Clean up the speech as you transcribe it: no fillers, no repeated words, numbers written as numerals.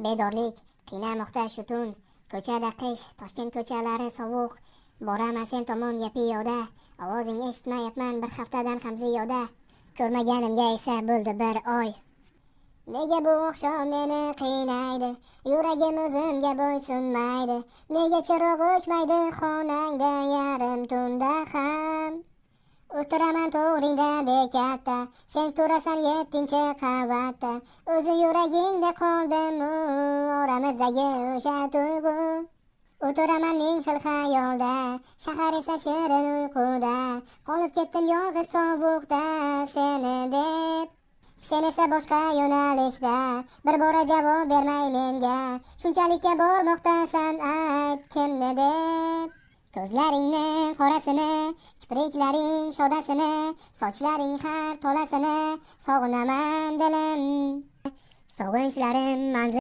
Bedorlik qiynamoqda shu tun. Ko'chada qish, Toshkent ko'chalari sovuq. Boraman sen tomonga piyoda. Ovozingni eshitmayapman bir haftadan ham ziyoda. Ko'rmaganimga esa bo'ldi bir oy. Nega bu oqshom meni qiynaydi? Yuragim o'zimga bo'ysunmaydi. Nega chiroq o'chmaydi xonangda yarim tunda ham? O'tiraman to'g'ringda bekatda, sen turasan 7-qavatda. O'zi yuragingda qoldimi oramizdagi o'sha tuyg'u? O'tiraman ming xil xayolda, shahar esa shirin uyquda. Qolib ketdim yolg'iz sovuqda seni deb. Sen esa boshqa yo'nalishda, bir bora javob bermay menga. Shunchalikka bormoqdasan, ayt kimni deb. Ko'zlaringni qorasini, kipriklaring shodasini, sochlaring har tolasini sog'inaman dilim. Sog'inchlarim manzil